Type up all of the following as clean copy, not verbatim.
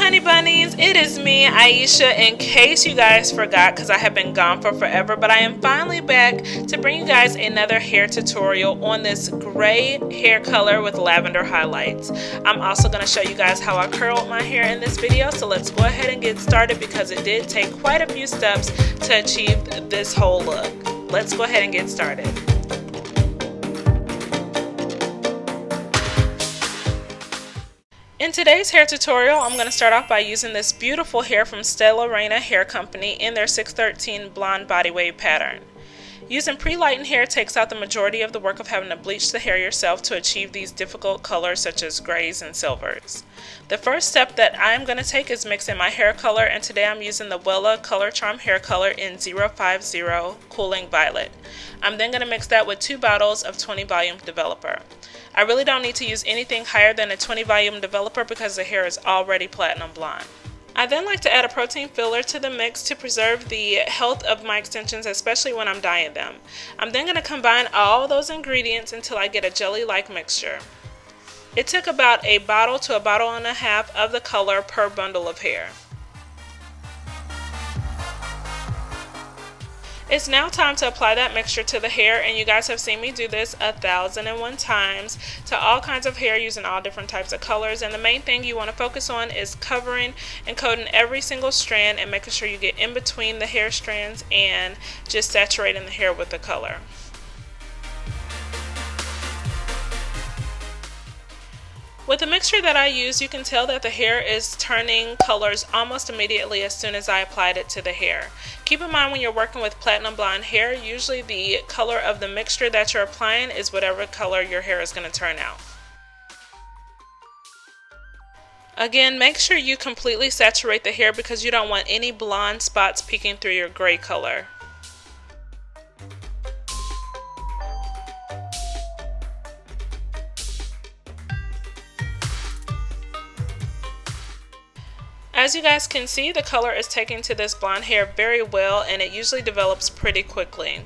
honey bunnies, it is me, Aisha. In case you guys forgot, because I have been gone for forever, but I am finally back to bring you guys another hair tutorial on this gray hair color with lavender highlights. I'm also going to show you guys how I curled my hair in this video, so let's go ahead and get started because it did take quite a few steps to achieve this whole look. Let's go ahead and get started. In today's hair tutorial, I'm going to start off by using this beautiful hair from Stella Reina Hair Company in their 613 blonde body wave pattern. Using pre-lightened hair takes out the majority of the work of having to bleach the hair yourself to achieve these difficult colors such as grays and silvers. The first step that I'm going to take is mixing my hair color, and today I'm using the Wella Color Charm hair color in 050 Cooling Violet. I'm then going to mix that with 2 bottles of 20 volume developer. I really don't need to use anything higher than a 20 volume developer because the hair is already platinum blonde. I then like to add a protein filler to the mix to preserve the health of my extensions, especially when I'm dyeing them. I'm then going to combine all those ingredients until I get a jelly-like mixture. It took about a bottle to a bottle and a half of the color per bundle of hair. It's now time to apply that mixture to the hair, and you guys have seen me do this 1,001 times to all kinds of hair using all different types of colors. And the main thing you want to focus on is covering and coating every single strand and making sure you get in between the hair strands and just saturating the hair with the color. With the mixture that I use, you can tell that the hair is turning colors almost immediately as soon as I applied it to the hair. Keep in mind when you're working with platinum blonde hair, usually the color of the mixture that you're applying is whatever color your hair is going to turn out. Again, make sure you completely saturate the hair because you don't want any blonde spots peeking through your gray color. As you guys can see, the color is taking to this blonde hair very well, and it usually develops pretty quickly.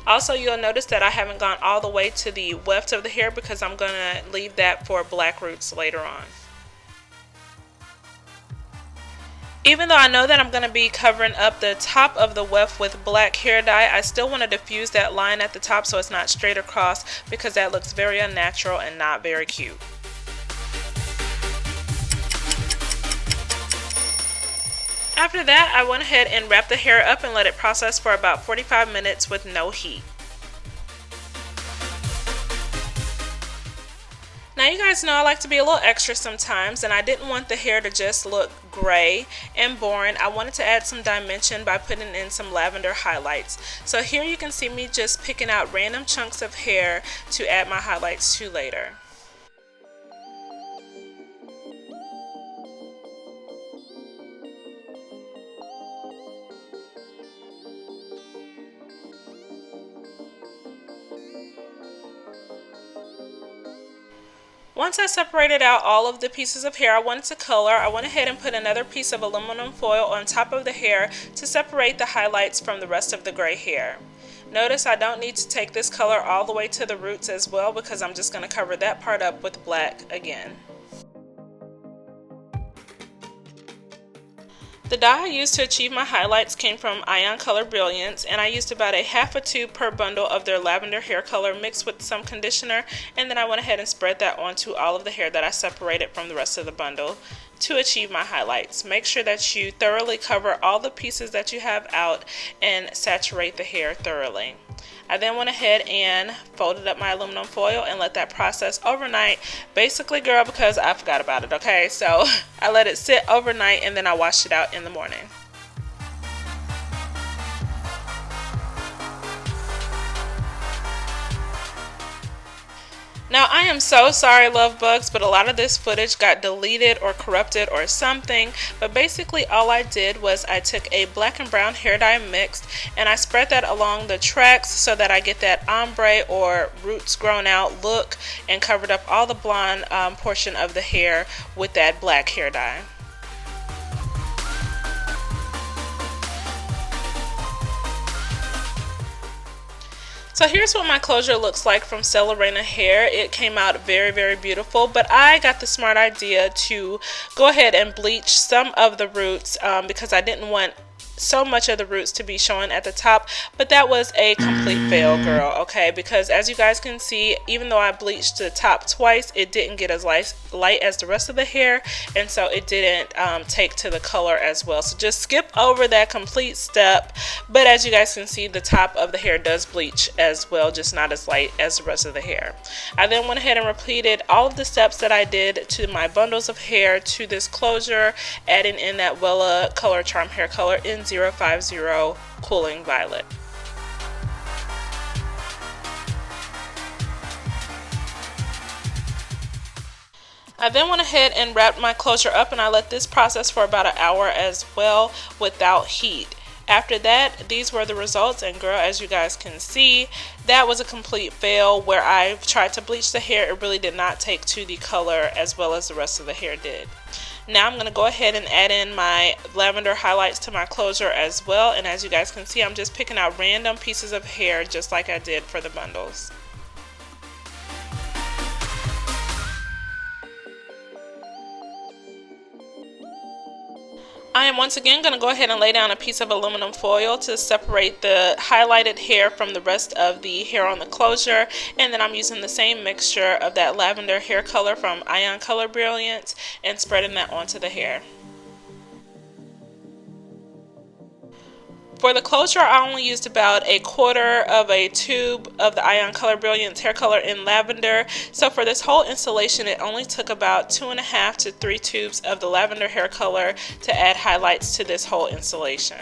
Also, you'll notice that I haven't gone all the way to the weft of the hair because I'm going to leave that for black roots later on. Even though I know that I'm going to be covering up the top of the weft with black hair dye, I still want to diffuse that line at the top so it's not straight across because that looks very unnatural and not very cute. After that, I went ahead and wrapped the hair up and let it process for about 45 minutes with no heat. Now you guys know I like to be a little extra sometimes, and I didn't want the hair to just look gray and boring. I wanted to add some dimension by putting in some lavender highlights. So here you can see me just picking out random chunks of hair to add my highlights to later. Once I separated out all of the pieces of hair I wanted to color, I went ahead and put another piece of aluminum foil on top of the hair to separate the highlights from the rest of the gray hair. Notice I don't need to take this color all the way to the roots as well because I'm just going to cover that part up with black again. The dye I used to achieve my highlights came from Ion Color Brilliance, and I used about a half a tube per bundle of their lavender hair color mixed with some conditioner, and then I went ahead and spread that onto all of the hair that I separated from the rest of the bundle to achieve my highlights. Make sure that you thoroughly cover all the pieces that you have out and saturate the hair thoroughly. I then went ahead and folded up my aluminum foil and let that process overnight, basically, girl, because I forgot about it, okay? So I let it sit overnight and then I washed it out in the morning. Now, I am so sorry, love bugs, but a lot of this footage got deleted or corrupted or something. But basically, all I did was I took a black and brown hair dye mixed and I spread that along the tracks so that I get that ombre or roots grown out look, and covered up all the blonde portion of the hair with that black hair dye. So here's what my closure looks like from Stella Reina hair. It came out very beautiful, but I got the smart idea to go ahead and bleach some of the roots because I didn't want so much of the roots to be showing at the top, but that was a complete fail, girl, okay? Because as you guys can see, even though I bleached the top twice, it didn't get as light as the rest of the hair, and so it didn't take to the color as well. So just skip over that complete step, but as you guys can see, the top of the hair does bleach as well, just not as light as the rest of the hair. I then went ahead and repeated all of the steps that I did to my bundles of hair to this closure, adding in that Wella Color Charm hair color in 050 Cooling Violet. I then went ahead and wrapped my closure up, and I let this process for about an hour as well without heat. After that, these were the results, and girl, as you guys can see, that was a complete fail. Where I tried to bleach the hair, it really did not take to the color as well as the rest of the hair did. Now I'm going to go ahead and add in my lavender highlights to my closure as well, and as you guys can see, I'm just picking out random pieces of hair just like I did for the bundles. I am once again going to go ahead and lay down a piece of aluminum foil to separate the highlighted hair from the rest of the hair on the closure, and then I'm using the same mixture of that lavender hair color from Ion Color Brilliance and spreading that onto the hair. For the closure, I only used about a quarter of a tube of the Ion Color Brilliance hair color in lavender. So for this whole installation, it only took about 2.5 to 3 tubes of the lavender hair color to add highlights to this whole installation.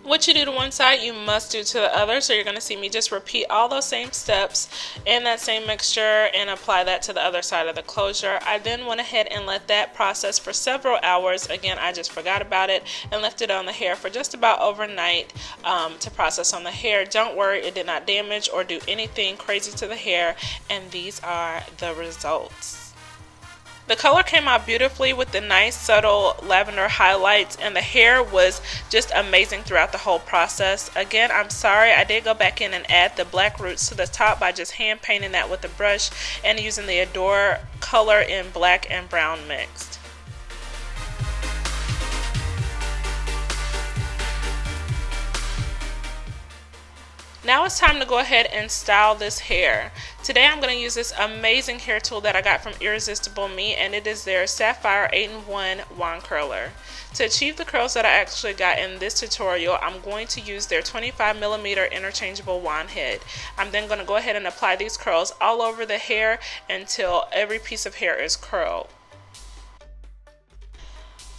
What you do to one side, you must do to the other. So you're going to see me just repeat all those same steps in that same mixture and apply that to the other side of the closure. I then went ahead and let that process for several hours. Again, I just forgot about it and left it on the hair for just about overnight to process on the hair. Don't worry, it did not damage or do anything crazy to the hair, and these are the results. The color came out beautifully with the nice subtle lavender highlights, and the hair was just amazing throughout the whole process. Again, I'm sorry, I did go back in and add the black roots to the top by just hand painting that with a brush and using the Adore color in black and brown mixed. Now it's time to go ahead and style this hair. Today I'm going to use this amazing hair tool that I got from Irresistible Me, and it is their Sapphire 8-in-1 wand curler. To achieve the curls that I actually got in this tutorial, I'm going to use their 25mm interchangeable wand head. I'm then going to go ahead and apply these curls all over the hair until every piece of hair is curled.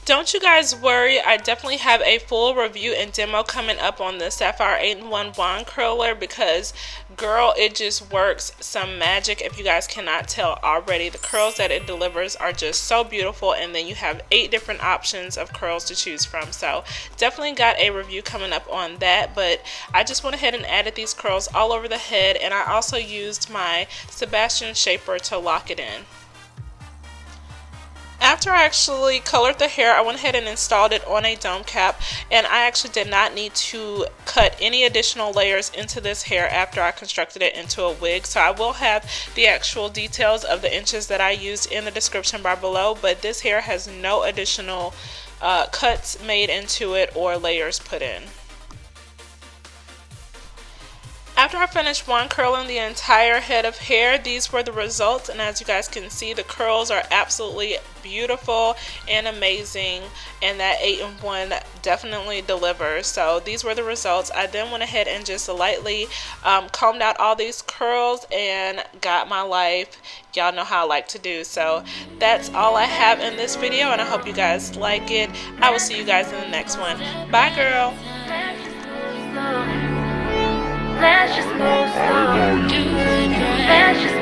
Don't you guys worry, I definitely have a full review and demo coming up on the Sapphire 8-in-1 wand curler because, girl, it just works some magic. If you guys cannot tell already, the curls that it delivers are just so beautiful, and then you have 8 different options of curls to choose from. So definitely got a review coming up on that, but I just went ahead and added these curls all over the head, and I also used my Sebastian shaper to lock it in. After I actually colored the hair, I went ahead and installed it on a dome cap, and I actually did not need to cut any additional layers into this hair after I constructed it into a wig. So I will have the actual details of the inches that I used in the description bar below, but this hair has no additional cuts made into it or layers put in. After I finished wand curling the entire head of hair, these were the results, and as you guys can see, the curls are absolutely beautiful and amazing, and that 8-in-1 definitely delivers. So these were the results. I then went ahead and just lightly combed out all these curls and got my life. Y'all know how I like to do. So that's all I have in this video, and I hope you guys like it. I will see you guys in the next one. Bye, girl. Let's just move slow. Let's just